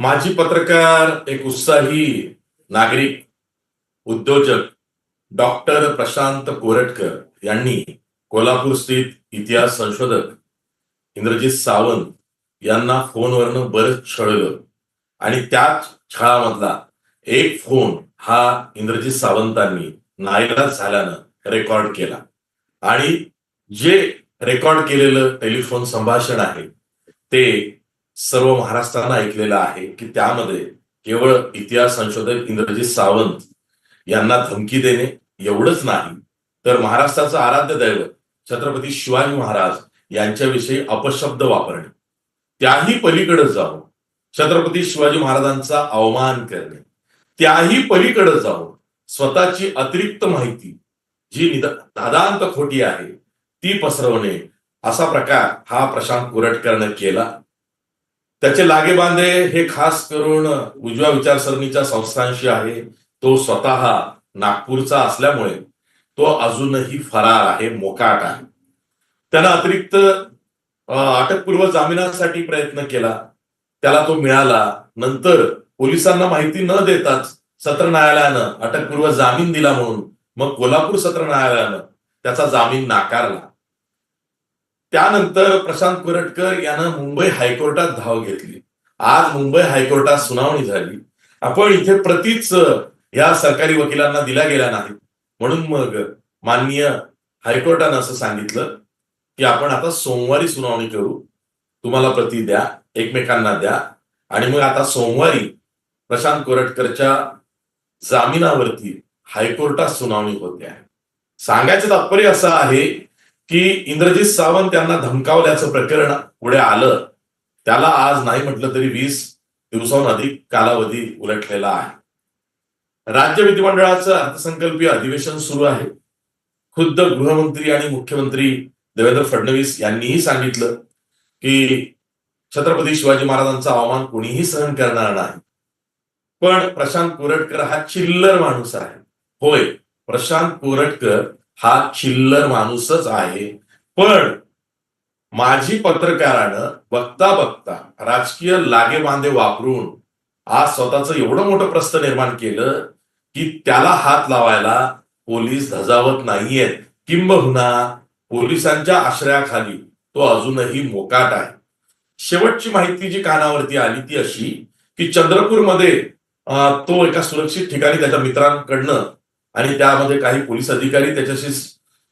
माजी पत्रकार, एक उत्साही नागरिक, उद्योजक डॉक्टर प्रशांत कोरटकर यांनी कोल्हापूर स्थित इतिहास संशोधक इंद्रजित सावंत यांना फोनवरनं बरंच छळलं आणि त्याच छळामधला एक फोन हा इंद्रजित सावंतांनी नाईलाज झाल्यानं रेकॉर्ड केला आणि जे रेकॉर्ड केलेलं टेलिफोन संभाषण आहे ते सर्व महाराष्ट्रानं ऐकलेलं आहे की त्यामध्ये केवळ इतिहास संशोधक इंद्रजित सावंत यांना धमकी देणे एवढंच नाही तर महाराष्ट्राचं आराध्य दैवत छत्रपती शिवाजी महाराज यांच्याविषयी अपशब्द वापरणे, त्याही पलीकडे जाऊन छत्रपती शिवाजी महाराजांचा अवमान करणे, त्याही पलीकडे जाऊन स्वतःची अतिरिक्त माहिती जी दादांत खोटी आहे ती पसरवणे, असा प्रकार हा प्रशांत कोरटकरने केला. त्याचे लागेबांधे हे खास करून उजव्या विचारसरणीच्या संस्थांशी आहे. तो स्वतः नागपूरचा असल्यामुळे तो अजूनही फरार आहे, मोकाट आहे. त्यानं अतिरिक्त अटकपूर्व जामिनासाठी प्रयत्न केला, त्याला तो मिळाला. नंतर पोलिसांना माहिती न देताच सत्र न्यायालयानं अटकपूर्व जामीन दिला म्हणून मग कोल्हापूर सत्र न्यायालयानं त्याचा जामीन नाकारला. त्यानंतर प्रशांत कोरटकर यानं मुंबई हायकोर्टात धाव घेतली. आज मुंबई हायकोर्टात सुनावणी झाली. आपण इथे प्रतीच या सरकारी वकिलांना दिल्या गेल्या नाहीत म्हणून मग माननीय हायकोर्टानं असं सांगितलं की आपण आता सोमवारी सुनावणी करू, तुम्हाला प्रती द्या, एकमेकांना द्या. आणि मग आता सोमवारी प्रशांत कोरटकरच्या जामिनावरती हायकोर्टात सुनावणी होते आहे. सांगायचं तात्पर्य असं आहे की इंद्रजित सावंत यांना धमकावल्याचं प्रकरण पुढे आलं, त्याला आज नाही म्हटलं तरी 20 दिवसांहून अधिक कालावधी उलटलेला आहे. राज्य विधिमंडळाचं अर्थसंकल्पीय अधिवेशन सुरू आहे. खुद्द गृहमंत्री आणि मुख्यमंत्री देवेंद्र फडणवीस यांनीही सांगितलं की छत्रपती शिवाजी महाराजांचा अवमान कोणीही सहन करणार नाही. पण प्रशांत कोरटकर हा चिल्लर माणूस आहे. होय, प्रशांत कोरटकर हा चिल्लर माणूसच आहे. पण माजी पत्रकारानं बघता बघता राजकीय लागेबांधे वापरून आज स्वतःचं एवढं मोठं प्रश्न निर्माण केलं की त्याला हात लावायला पोलीस धजावत नाहीयेत. किंबहुना पोलिसांच्या आश्रयाखाली तो अजूनही मोकाट आहे. शेवटची माहिती जी कानावरती आली ती अशी की चंद्रपूरमध्ये तो एका सुरक्षित ठिकाणी त्याच्या मित्रांकडनं आणि त्यामध्ये काही पोलीस अधिकारी त्याच्याशी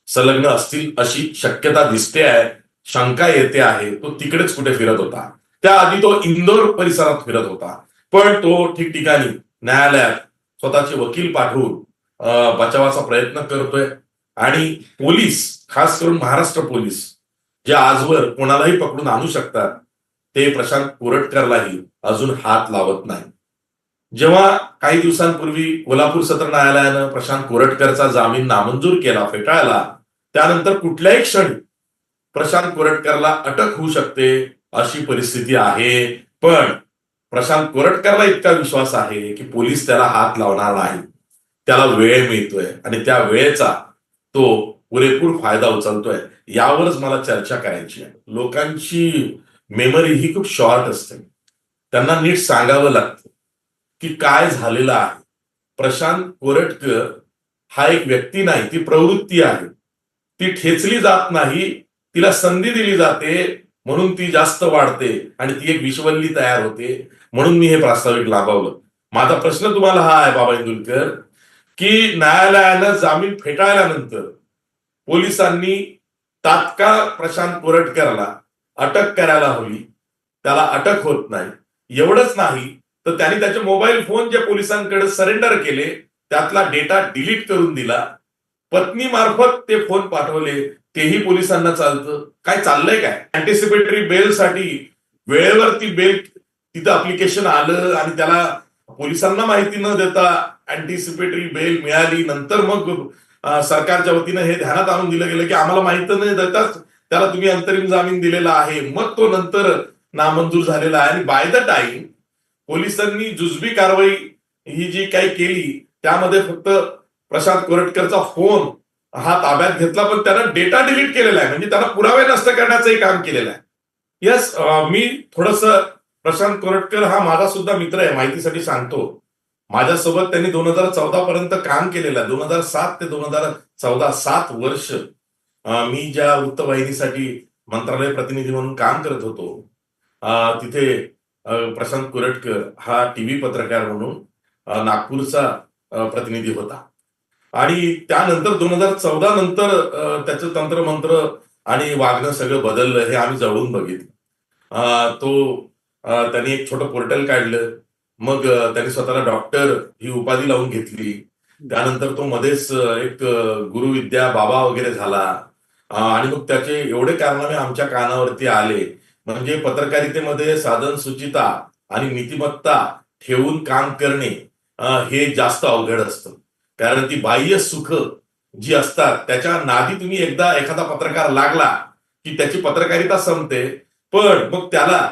संलग्न असतील अशी शक्यता दिसते आहे, शंका येते आहे. तो तिकडेच कुठे फिरत होता. त्याआधी तो इंदोर परिसरात फिरत होता. पण तो ठिकठिकाणी न्यायालयात स्वतःचे वकील पाठवून बचावाचा प्रयत्न करतोय. आणि पोलीस, खास करून महाराष्ट्र पोलीस, जे आजवर कोणालाही पकडून आणू शकतात, ते प्रशांत कोरटकरलाही अजून हात लावत नाही. जेव्हा काही दिवसांपूर्वी कोल्हापूर सत्र न्यायालयानं प्रशांत कोरटकरचा जामीन नामंजूर केला, फेटाळला, त्यानंतर कुठल्याही क्षणी प्रशांत कोरटकरला अटक होऊ शकते अशी परिस्थिती आहे. पण प्रशांत कोरटकरला इतका विश्वास आहे की पोलीस त्याला हात लावणार नाही. त्याला वेळ मिळतोय आणि त्या वेळेचा तो पुरेपूर फायदा उचलतोय. यावरच मला चर्चा करायची आहे. लोकांची मेमरी ही खूप शॉर्ट असते. त्यांना नीट सांगावं लागतं की काय झालेलं आहे. प्रशांत कोरटकर हा एक व्यक्ती नाही, ती प्रवृत्ती आहे. ती ठेचली जात नाही, तिला संधी दिली जाते म्हणून ती जास्त वाढते आणि ती एक विषवल्ली तयार होते. म्हणून मी हे प्रास्ताविक लाभवलं. माझा प्रश्न तुम्हाला हा आहे बाबा इंदुलकर की न्यायालयानं जामीन फेटाळल्यानंतर पोलिसांनी तात्काळ प्रशांत कोरटकरला अटक करायला हवी. त्याला अटक होत नाही. एवढंच नाही तर त्यांनी त्याचे मोबाईल फोन जे पोलिसांकडे सरेंडर केले त्यातला डेटा डिलीट करून दिला. पत्नी मार्फत ते फोन पाठवले, तेही पोलिसांना चालतं. काय चाललंय काय? अँटिसिपेटरी बेलसाठी वेळेवरती बेल तिथं अप्लिकेशन आलं आणि त्याला पोलिसांना माहिती न देता अँटिसिपेटरी बेल मिळाली. नंतर मग सरकारच्या वतीनं हे ध्यानात आणून दिलं गेलं की आम्हाला माहिती न देताच त्याला तुम्ही अंतरिम जामीन दिलेला आहे. मग तो नंतर नामंजूर झालेला आहे. आणि बाय द टाइम पोलिसांनी जुजबी कारवाई ही जी काही केली त्यामध्ये फक्त प्रशांत कोरटकरचा फोन हा ताब्यात घेतला, पण त्यानं डेटा डिलीट केलेला आहे. म्हणजे त्याला पुरावे नष्ट करण्याचंही काम केलेलं आहे. यस, मी थोडंसं प्रशांत कोरटकर हा माझा सुद्धा मित्र आहे, माहितीसाठी सांगतो. माझ्यासोबत त्यांनी 2014 पर्यंत काम केलेलं आहे. 2007 ते 2014 7 वर्ष मी ज्या वृत्तवाहिनीसाठी मंत्रालय प्रतिनिधी म्हणून काम करत होतो, तिथे प्रशांत कोरटकर हा टीव्ही पत्रकार म्हणून नागपूरचा प्रतिनिधी होता. आणि त्यानंतर 2014 नंतर त्याचं तंत्रमंत्र आणि वागणं सगळं बदललं, हे आम्ही जवळून बघितलं. त्यांनी एक छोटं पोर्टल काढलं, मग त्यांनी स्वतःला डॉक्टर ही उपाधी लावून घेतली. त्यानंतर तो मध्येच एक गुरुविद्या बाबा वगैरे झाला. आणि मग त्याचे एवढे कारनामे आमच्या कानावरती आले. म्हणजे पत्रकारितेमध्ये साधन सुचिता आणि नीतिमत्ता ठेवून काम करणे हे जास्त अवघड असतं. कारण ती बाह्य सुख जी असतात त्याच्या नादी तुम्ही एकदा एखादा पत्रकार लागला की त्याची पत्रकारिता संपते. पण मग त्याला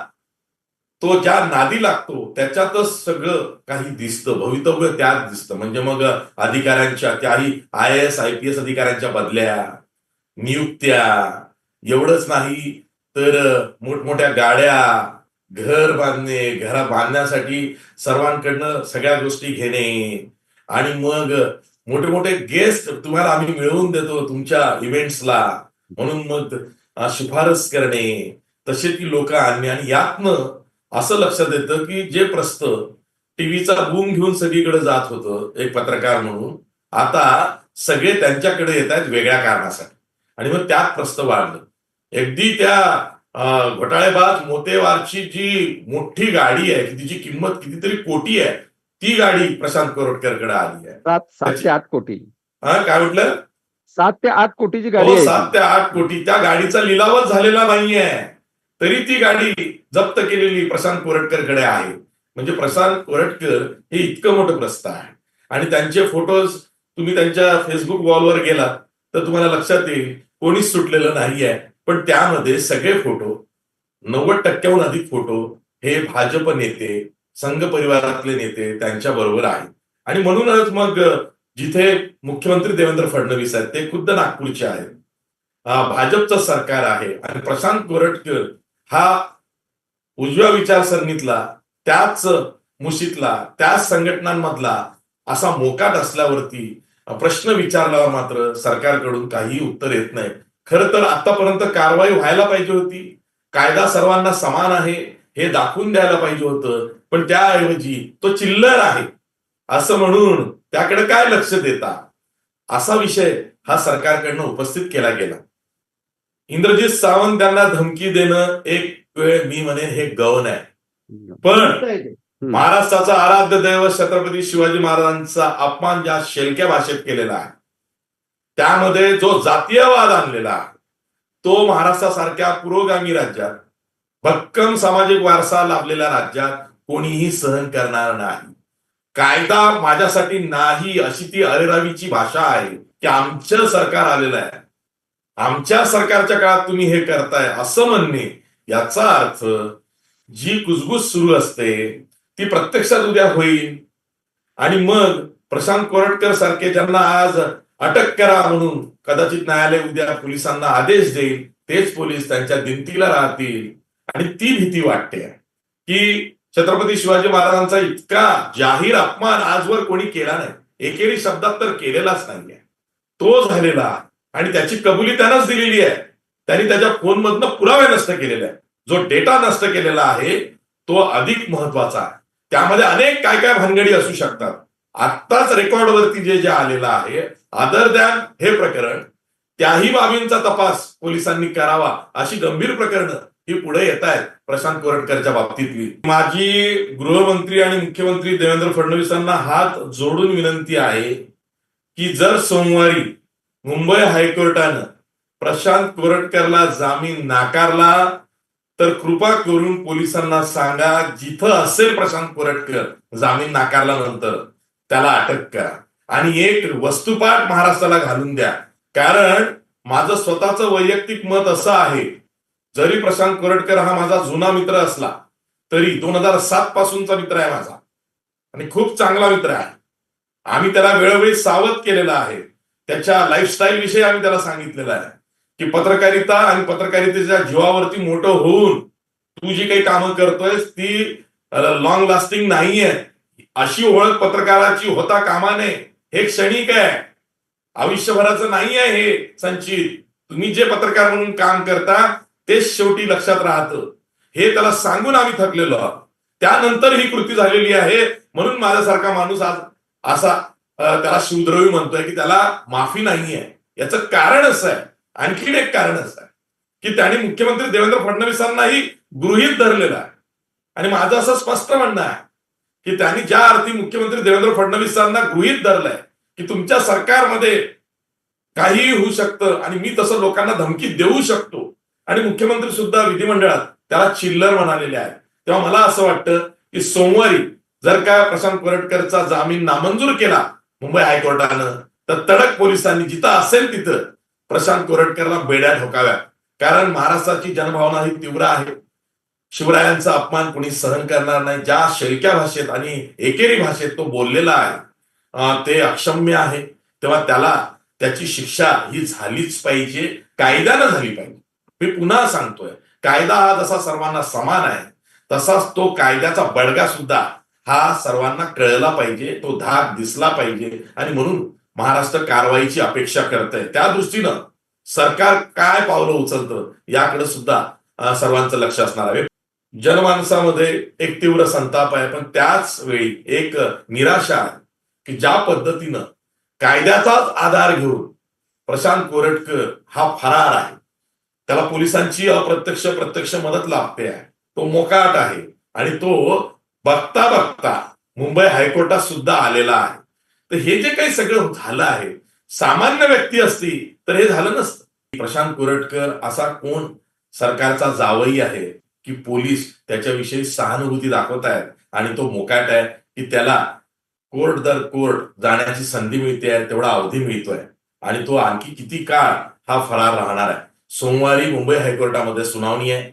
तो ज्या नादी लागतो त्याच्यातच सगळं काही दिसतं, भवितव्य त्यात दिसतं. म्हणजे मग अधिकाऱ्यांच्या, त्याही IAS IPS अधिकाऱ्यांच्या बदल्या, नियुक्त्या, एवढंच नाही तर मोठमोठ्या गाड्या, घर बांधणे, घरा बांधण्यासाठी सर्वांकडनं सगळ्या गोष्टी घेणे, आणि मग मोठे मोठे गेस्ट तुम्हाला आम्ही मिळवून देतो तुमच्या इव्हेंट्सला म्हणून मग शिफारस करणे, तसे ती लोक आणणे. आणि यातनं असं लक्षात येतं की जे प्रस्त टीव्हीचा बूम घेऊन सगळीकडे जात होतं एक पत्रकार म्हणून, आता सगळे त्यांच्याकडे येत आहेत वेगळ्या कारणासाठी. आणि मग त्यात प्रस्त वाढलं. अगदी त्या घोटाळेबाज मोतेवारची जी मोठी गाडी आहे, तिची किंमत कितीतरी कोटी आहे, ती गाडी प्रशांत कोरटकरकडे आली आहे. 7 ते 8 कोटी. काय म्हटलं? 7 ते 8 कोटीची गाडी आहे. 7 ते 8 कोटी. त्या गाडीचा लिलावच झालेला नाहीये, तरी ती गाडी जप्त केलेली प्रशांत कोरटकरकडे आहे. म्हणजे प्रशांत कोरटकर हे इतकं मोठं प्रस्थ आहे. आणि त्यांचे फोटोज तुम्ही त्यांच्या फेसबुक वॉलवर गेलात तर तुम्हाला लक्षात येईल कोणीच सुटलेलं नाहीये. पण त्यामध्ये सगळे फोटो, 90% अधिक फोटो हे भाजप नेते, संघ परिवारातले नेते त्यांच्या बरोबर आहेत. आणि म्हणूनच मग जिथे मुख्यमंत्री देवेंद्र फडणवीस आहेत ते खुद्द नागपूरचे आहेत, भाजपचं सरकार आहे, आणि प्रशांत कोरटकर हा उजव्या विचारसरणीतला, त्याच मुशीतला, त्याच संघटनांमधला असा मोकाट असल्यावरती प्रश्न विचारल्यावर मात्र सरकारकडून काहीही उत्तर येत नाही. खरं तर आतापर्यंत कारवाई व्हायला पाहिजे होती, कायदा सर्वांना समान आहे हे दाखवून द्यायला पाहिजे होतं. पण त्याऐवजी तो चिल्लर आहे असं म्हणून त्याकडे काय लक्ष देता, असा विषय हा सरकारकडनं उपस्थित केला गेला. इंद्रजित सावंत यांना धमकी देणं एक वेळ मी म्हणेन हे गौण आहे. पण महाराष्ट्राचा आराध्य दैवत छत्रपती शिवाजी महाराजांचा अपमान ज्या शेलक्या भाषेत केलेला आहे, त्यामध्ये जो जातीयवाद आणलेला आहे, तो महाराष्ट्रासारख्या पुरोगामी राज्यात, भक्कम सामाजिक वारसा लाभलेल्या राज्यात कोणीही सहन करणार नाही. कायदा माझ्यासाठी नाही अशी ती अरेरावीची भाषा आहे की आमचं सरकार आलेलं आहे, आमच्या सरकारच्या काळात तुम्ही हे करताय असं म्हणणे, याचा अर्थ जी कुजबूज सुरू असते ती प्रत्यक्षात उद्या होईल. आणि मग प्रशांत कोरटकर सारखे ज्यांना आज अटक करा म्हणून कदाचित न्यायालय उद्या पोलिसांना आदेश देईल, तेच पोलीस त्यांच्या दिमतीला राहतील. आणि ती भीती वाटते की छत्रपती शिवाजी महाराजांचा इतका जाहीर अपमान आजवर कोणी केला नाही, एकेरी शब्दात तर केलेलाच नाहीये, तो झालेला. आणि त्याची कबुली त्यानंच दिलेली आहे. त्यांनी त्याच्या फोनमधनं पुरावे नष्ट केलेले आहे. जो डेटा नष्ट केलेला आहे तो अधिक महत्वाचा आहे. त्यामध्ये अनेक काय काय भानगडी असू शकतात. आत्ताच रेकॉर्डवरती जे आलेलं आहे, अदर दॅन हे प्रकरण, त्याही बाबींचा तपास पोलिसांनी करावा अशी गंभीर प्रकरणं ही पुढे येत आहेत प्रशांत कोरटकरच्या बाबतीतली. माझी गृहमंत्री आणि मुख्यमंत्री देवेंद्र फडणवीसांना हात जोडून विनंती आहे की जर सोमवारी मुंबई हायकोर्टानं प्रशांत कोरटकरला जामीन नाकारला तर कृपा करून पोलिसांना सांगा, जिथं असेल प्रशांत कोरटकर जामीन नाकारल्यानंतर त्याला अटक करा आणि एक वस्तुपाठ महाराष्ट्राला घालून द्या. कारण माझं स्वतःचं वैयक्तिक मत असं आहे, जरी प्रशांत कोरटकर हा माझा जुना मित्र असला तरी 2007 पासूनचा मित्र आहे माझा आणि खूप चांगला मित्र आहे. आम्ही त्याला वेळोवेळी सावध केलेला आहे. त्याच्या लाईफस्टाईल विषयी आम्ही त्याला सांगितलेलं आहे की पत्रकारिता आणि पत्रकारितेच्या जीवावरती मोठं होऊन तू जी काही कामं करतोयस ती लॉंग लास्टिंग नाहीये, अशी ओळख पत्रकाराची होता कामा नये. हे क्षणिक आहे, आयुष्यभराचं नाही आहे हे संचित. तुम्ही जे पत्रकार म्हणून काम करता तेच शेवटी लक्षात राहतं. हे त्याला सांगून आम्ही थकलेलो आहोत. त्यानंतर ही कृती झालेली आहे, म्हणून माझ्यासारखा माणूस आज असा त्याला शिवद्रोही म्हणतोय की त्याला माफी नाहीये. याचं कारण असं आहे, आणखीन एक कारण असं आहे की त्यांनी मुख्यमंत्री देवेंद्र फडणवीसांनाही गृहीत धरलेलं आहे. आणि माझं असं स्पष्ट म्हणणं आहे की त्यांनी ज्या अर्थी मुख्यमंत्री देवेंद्र फडणवीसांना गृहीत धरलंय की तुमच्या सरकारमध्ये काहीही होऊ शकतं आणि मी तसं लोकांना धमकी देऊ शकतो, आणि मुख्यमंत्री सुद्धा विधिमंडळात त्याला चिल्लर म्हणालेले आहेत, तेव्हा मला असं वाटतं की सोमवारी जर का प्रशांत कोरटकरचा जामीन नामंजूर केला मुंबई हायकोर्टानं, तर तडक पोलिसांनी जिथं असेल तिथं प्रशांत कोरटकरला बेड्या ठोकाव्यात. कारण महाराष्ट्राची जनभावना ही तीव्र आहे. शिवरायांचा अपमान कोणी सहन करणार नाही. ज्या शेलक्या भाषेत आणि एकेरी भाषेत तो बोललेला आहे ते अक्षम्य आहे. तेव्हा त्याला त्याची शिक्षा ही झालीच पाहिजे, कायद्यानं झाली पाहिजे. मी पुन्हा सांगतोय, कायदा हा जसा सर्वांना समान आहे तसाच तो कायद्याचा बडगा सुद्धा हा सर्वांना कळला पाहिजे, तो धाक दिसला पाहिजे. आणि म्हणून महाराष्ट्र कारवाईची अपेक्षा करतंय. त्या दृष्टीनं सरकार काय पावलं उचलतं याकडे सुद्धा सर्वांचं लक्ष असणार आहे. जनमानसामध्ये एक तीव्र संताप आहे, पण त्याच वेळी एक निराशा आहे की ज्या पद्धतीनं कायद्याचाच आधार घेऊन प्रशांत कोरटकर हा फरार आहे, त्याला पोलिसांची अप्रत्यक्ष प्रत्यक्ष मदत लागते आहे, तो मोकाट आहे आणि तो बघता बघता मुंबई हायकोर्टात सुद्धा आलेला आहे. तर हे जे काही सगळं झालं आहे, सामान्य व्यक्ती असती तर हे झालं नसतं. प्रशांत कोरटकर असा कोण सरकारचा जावई आहे की पोलीस त्याच्याविषयी सहानुभूती दाखवत आहेत आणि तो मोकाट आहे की त्याला कोर्ट दर कोर्ट जाण्याची संधी मिळते आहे, तेवढा अवधी मिळतोय आणि तो आणखी किती काळ हा फरार राहणार आहे. सोमवारी मुंबई हायकोर्टामध्ये सुनावणी आहे.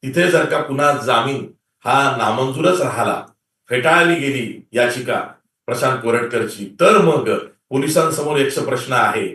तिथे जर का पुन्हा जामीन हा नामंजूरच राहिला, फेटाळली गेली याचिका प्रशांत कोरटकरची, तर मग पोलिसांसमोर एक प्रश्न आहे